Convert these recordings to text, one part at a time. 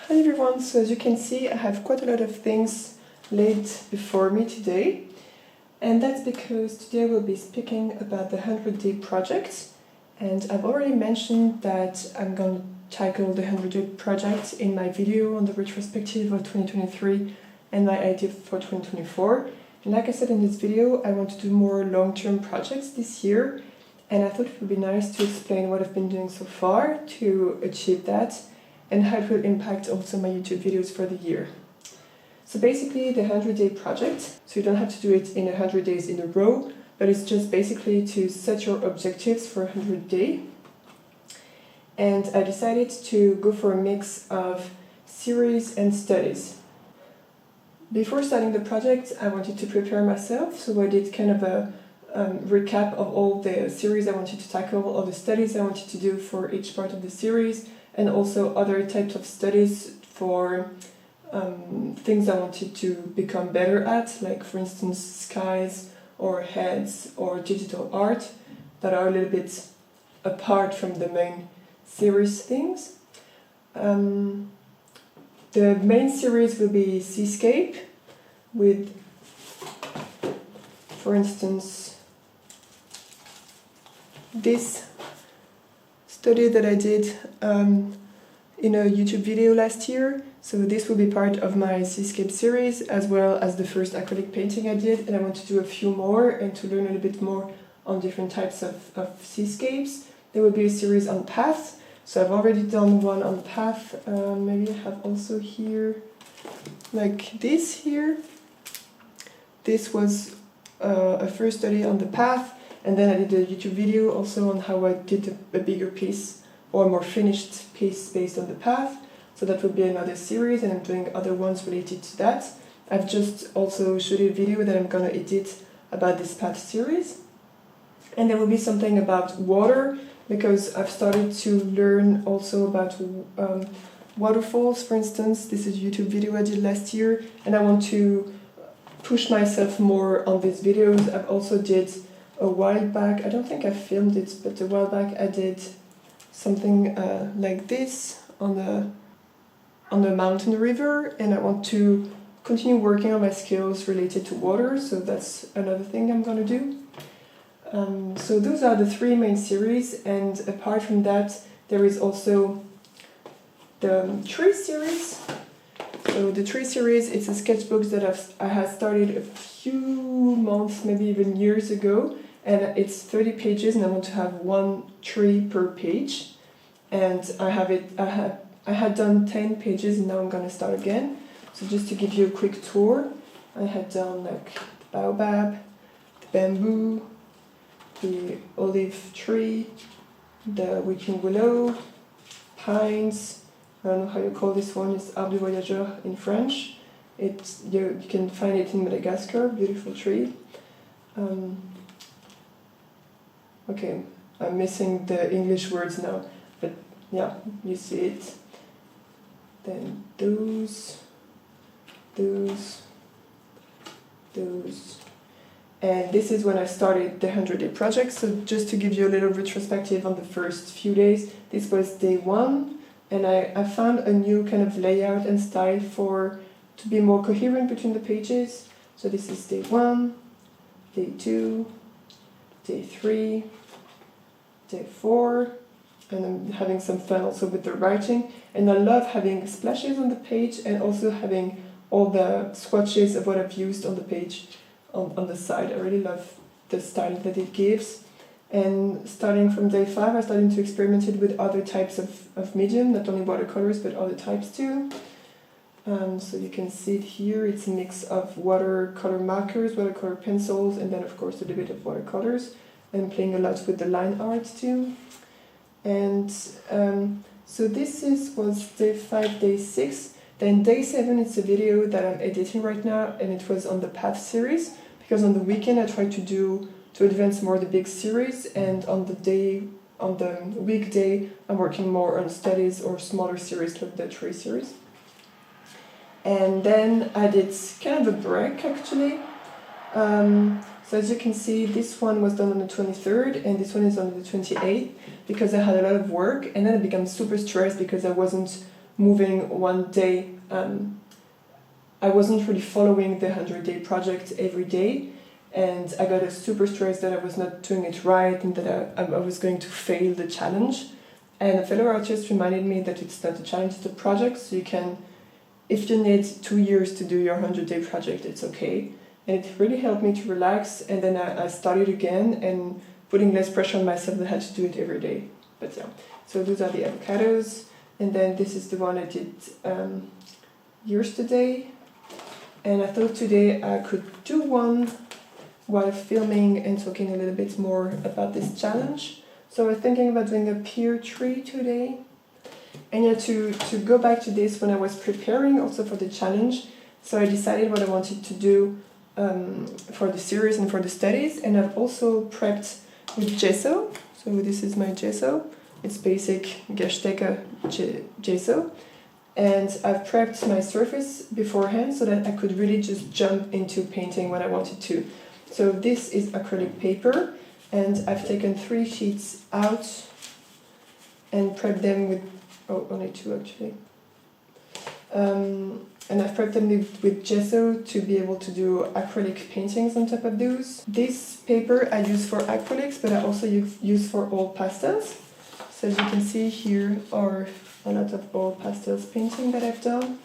Hi everyone, so as you can see I have quite a lot of things laid before me today, and that's because today we'll be speaking about the 100-day project, and I've already mentioned that I'm going to tackle the 100-day project in my video on the retrospective of 2023 and my idea for 2024. And like I said in this video, I want to do more long-term projects this year, and I thought it would be nice to explain what I've been doing so far to achieve that and how it will impact also my YouTube videos for the year. So basically the 100-day project, so you don't have to do it in 100 days in a row, but it's just basically to set your objectives for 100 days. And I decided to go for a mix of series and studies. Before starting the project, I wanted to prepare myself, so I did kind of a recap of all the series I wanted to tackle, all the studies I wanted to do for each part of the series, and also other types of studies for things I wanted to become better at, like for instance skies or heads or digital art that are a little bit apart from the main series things. The main series will be seascape with, for instance, this study that I did in a YouTube video last year. So this will be part of my seascape series, as well as the first acrylic painting I did, and I want to do a few more and to learn a little bit more on different types of seascapes. There will be a series on paths, so I've already done one on path. Maybe I have also here, like this here. This was a first study on the path, and then I did a YouTube video also on how I did a bigger piece or a more finished piece based on the path. So that would be another series, and I'm doing other ones related to that. I've just also shot a video that I'm gonna edit about this path series. And there will be something about water, because I've started to learn also about waterfalls, for instance. This is a YouTube video I did last year, and I want to push myself more on these videos. I've also did a while back, I don't think I filmed it, but a while back I did something like this on a mountain river, and I want to continue working on my skills related to water, so that's another thing I'm gonna do. So those are the three main series, and apart from that there is also the tree series. So the tree series, it's a sketchbook that I had started a few months, maybe even years ago, and it's 30 pages, and I want to have one tree per page. And I had done 10 pages, and now I'm gonna start again. So just to give you a quick tour, I had done like the baobab, the bamboo, the olive tree, the weeping willow, pines. I don't know how you call this one, it's arbre de voyageur in French. You can find it in Madagascar, beautiful tree. Okay, I'm missing the English words now, but yeah, you see it. Then those. And this is when I started the 100-day project. So just to give you a little retrospective on the first few days, this was day 1, and I found a new kind of layout and style to be more coherent between the pages. So this is day 1, day 2, day 3, day 4, and I'm having some fun also with the writing. And I love having splashes on the page and also having all the swatches of what I've used on the page on the side. I really love the style that it gives. And starting from day 5, I started to experiment with other types of medium, not only watercolors, but other types too. So you can see it here, it's a mix of watercolor markers, watercolor pencils, and then of course a little bit of watercolors. I'm playing a lot with the line art too. And so this was day 5, day 6. Then day 7, it's a video that I'm editing right now, and it was on the path series, because on the weekend I tried to advance more the big series, and on the weekday I'm working more on studies or smaller series like the tree series. And then I did kind of a break actually. So as you can see, this one was done on the 23rd and this one is on the 28th, because I had a lot of work, and then I became super stressed because I wasn't moving one day. I wasn't really following the 100-day project every day, and I got super stressed that I was not doing it right and that I was going to fail the challenge. And a fellow artist reminded me that it's not a challenge, it's a project, so you can, if you need 2 years to do your 100-day project, it's okay. And it really helped me to relax, and then I started again and putting less pressure on myself that I had to do it every day. But yeah, so those are the avocados, and then this is the one I did yesterday. And I thought today I could do one while filming and talking a little bit more about this challenge. So I was thinking about doing a pear tree today. And yeah, to go back to this, when I was preparing also for the challenge, so I decided what I wanted to do for the series and for the studies. And I've also prepped with gesso. So this is my gesso. It's basic Gestecke gesso. And I've prepped my surface beforehand so that I could really just jump into painting when I wanted to. So this is acrylic paper, and I've taken 3 sheets out and prepped them with, only 2 actually. And I've prepped them with gesso to be able to do acrylic paintings on top of those. This paper I use for acrylics, but I also use for oil pastels. So as you can see, here are a lot of oil pastels painting that I've done.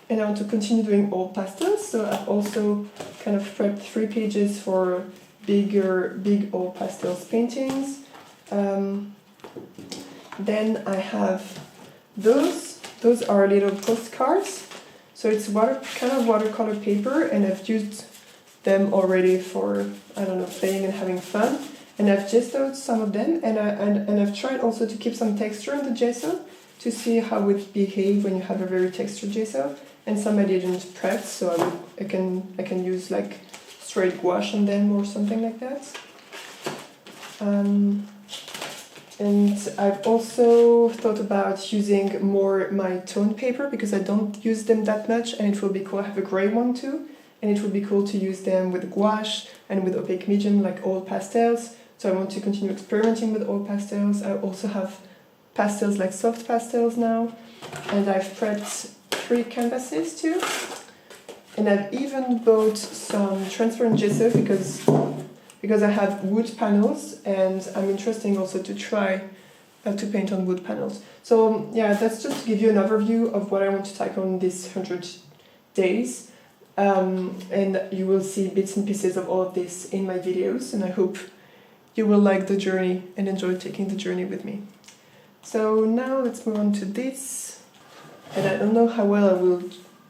And I want to continue doing oil pastels, so I've also kind of prepped 3 pages for big oil pastels paintings. Then I have those are little postcards. So it's kind of watercolor paper, and I've used them already for, I don't know, playing and having fun. And I've gessoed some of them, and I've tried also to keep some texture on the gesso to see how it would behave when you have a very textured gesso. And some I didn't prep, so I can use like straight gouache on them or something like that. And I've also thought about using more my toned paper because I don't use them that much, and it will be cool. I have a grey one too, and it would be cool to use them with gouache and with opaque medium like oil pastels. So I want to continue experimenting with oil pastels. I also have pastels like soft pastels now, and I've prepped 3 canvases too. And I've even bought some transparent gesso because I have wood panels, and I'm interested also to try to paint on wood panels. So yeah, that's just to give you an overview of what I want to tackle in these 100 days. And you will see bits and pieces of all of this in my videos, and I hope you will like the journey and enjoy taking the journey with me. So now let's move on to this. And I don't know how well I will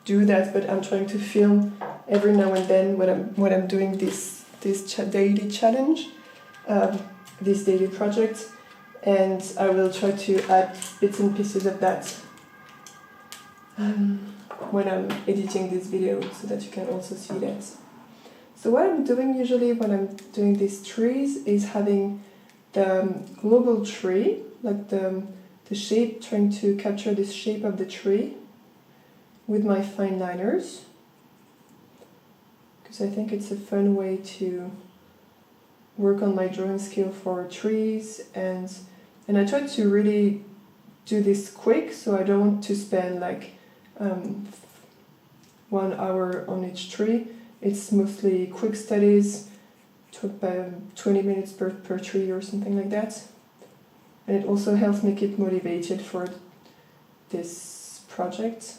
do that, but I'm trying to film every now and then when I'm doing this daily challenge, this daily project, and I will try to add bits and pieces of that when I'm editing this video so that you can also see that. So what I'm doing usually when I'm doing these trees is having the global tree, like the shape, trying to capture this shape of the tree with my fine liners, because I think it's a fun way to work on my drawing skill for trees, and I try to really do this quick, so I don't want to spend like 1 hour on each tree. It's mostly quick studies, 20 minutes per tree or something like that. And it also helps me keep motivated for this project.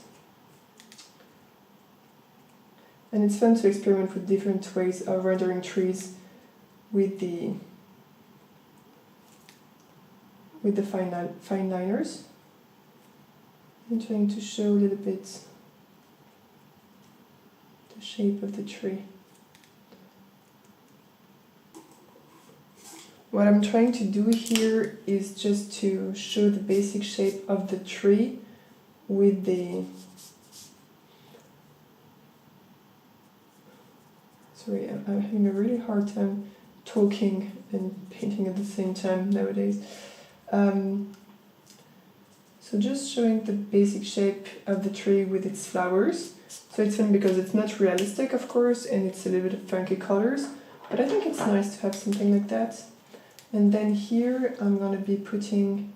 And it's fun to experiment with different ways of rendering trees with the fine liners. I'm trying to show a little bit the shape of the tree. What I'm trying to do here is just to show the basic shape of the tree with the... Sorry, I'm having a really hard time talking and painting at the same time nowadays. So just showing the basic shape of the tree with its flowers. So it's fun because it's not realistic, of course, and it's a little bit of funky colors, but I think it's nice to have something like that. And then here I'm going to be putting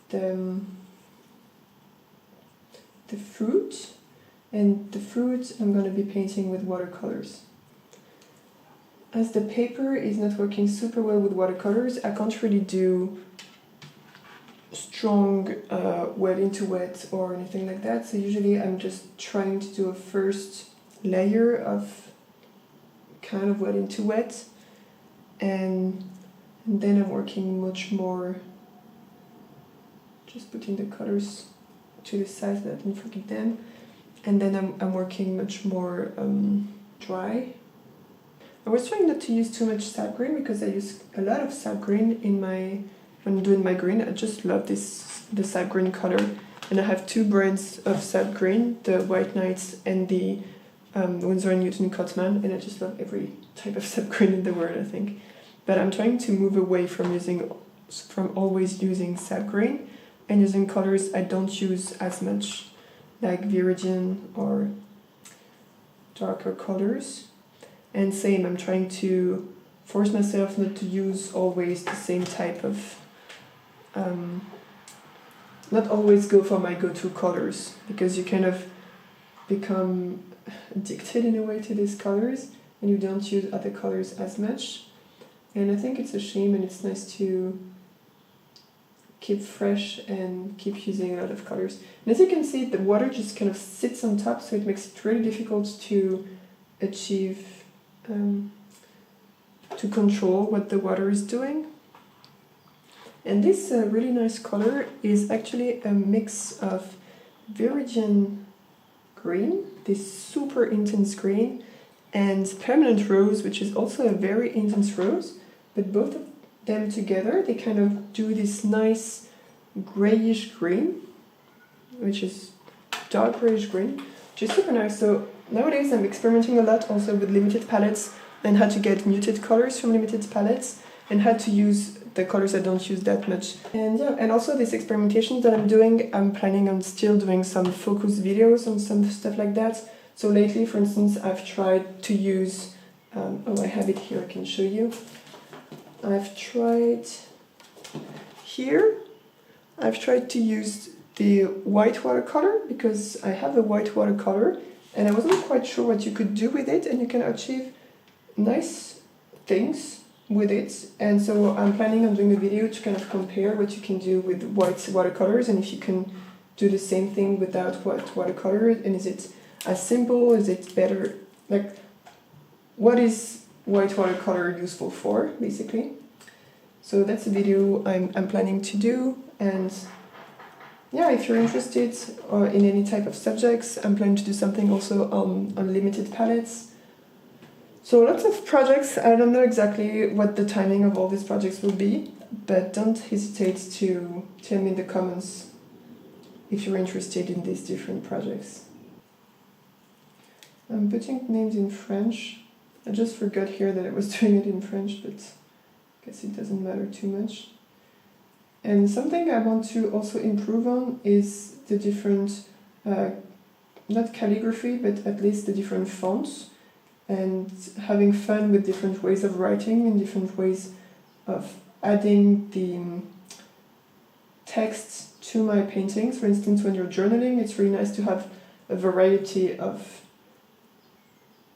the the fruit, and the fruit I'm going to be painting with watercolors. As the paper is not working super well with watercolors, I can't really do strong wet into wet or anything like that, so usually I'm just trying to do a first layer of kind of wet into wet, and then I'm working much more, just putting the colors to the side so that I don't forget them, and then I'm working much more dry. I was trying not to use too much sap green because I use a lot of sap green when doing my green. I just love the sap green color, and I have 2 brands of sap green, the White Knights and the Winsor & Newton Cotman, and I just love every type of sap green in the world, I think. But I'm trying to move away from always using sap green and using colors I don't use as much, like Viridian or darker colors. And same, I'm trying to force myself not to use always the same type of, not always go for my go-to colors, because you kind of become addicted in a way to these colors and you don't use other colors as much. And I think it's a shame, and it's nice to keep fresh and keep using a lot of colors. And as you can see, the water just kind of sits on top, so it makes it really difficult to achieve to control what the water is doing. And this really nice color is actually a mix of Viridian green, this super intense green, and permanent rose, which is also a very intense rose, but both of them together, they kind of do this nice grayish green, which is dark grayish green, which is super nice. So nowadays I'm experimenting a lot also with limited palettes and how to get muted colors from limited palettes and how to use the colors I don't use that much. And yeah, and also this experimentation that I'm doing, I'm planning on still doing some focus videos on some stuff like that. So lately, for instance, I've tried to use, I have it here, I can show you. I've tried to use the white watercolor because I have a white watercolor and I wasn't quite sure what you could do with it, and you can achieve nice things with it. And so I'm planning on doing a video to kind of compare what you can do with white watercolors and if you can do the same thing without white watercolor, and is it as simple, is it better, like what is white watercolor useful for, basically. So that's a video I'm planning to do. And yeah, if you're interested in any type of subjects, I'm planning to do something also on limited palettes. So lots of projects. I don't know exactly what the timing of all these projects will be, but don't hesitate to tell me in the comments if you're interested in these different projects. I'm putting names in French. I just forgot here that I was doing it in French, but I guess it doesn't matter too much. And something I want to also improve on is the different, not calligraphy, but at least the different fonts, and having fun with different ways of writing and different ways of adding the text to my paintings. For instance, when you're journaling, it's really nice to have a variety of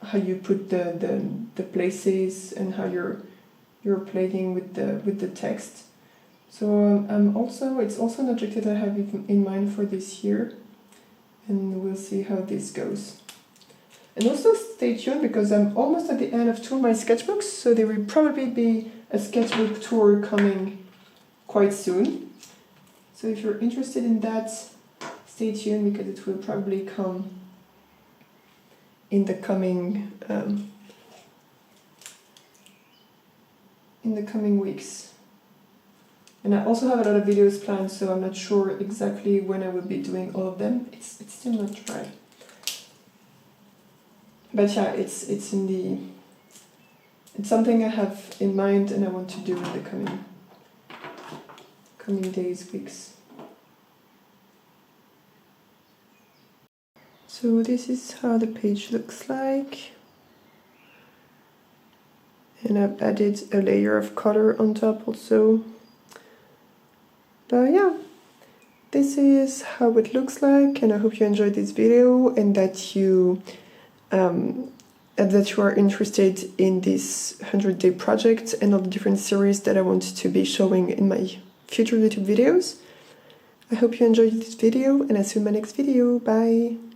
how you put the places and how you're playing with the text. So it's also an objective I have in mind for this year, and we'll see how this goes. And also stay tuned because I'm almost at the end of 2 of my sketchbooks, so there will probably be a sketchbook tour coming quite soon. So if you're interested in that, stay tuned because it will probably come in the coming weeks. And I also have a lot of videos planned, so I'm not sure exactly when I will be doing all of them. It's still not dry. But yeah, it's something I have in mind and I want to do in the coming days, weeks. So this is how the page looks like. And I've added a layer of color on top also. But yeah, this is how it looks like, and I hope you enjoyed this video and that you are interested in this 100-day project and all the different series that I want to be showing in my future YouTube videos. I hope you enjoyed this video, and I'll see you in my next video. Bye!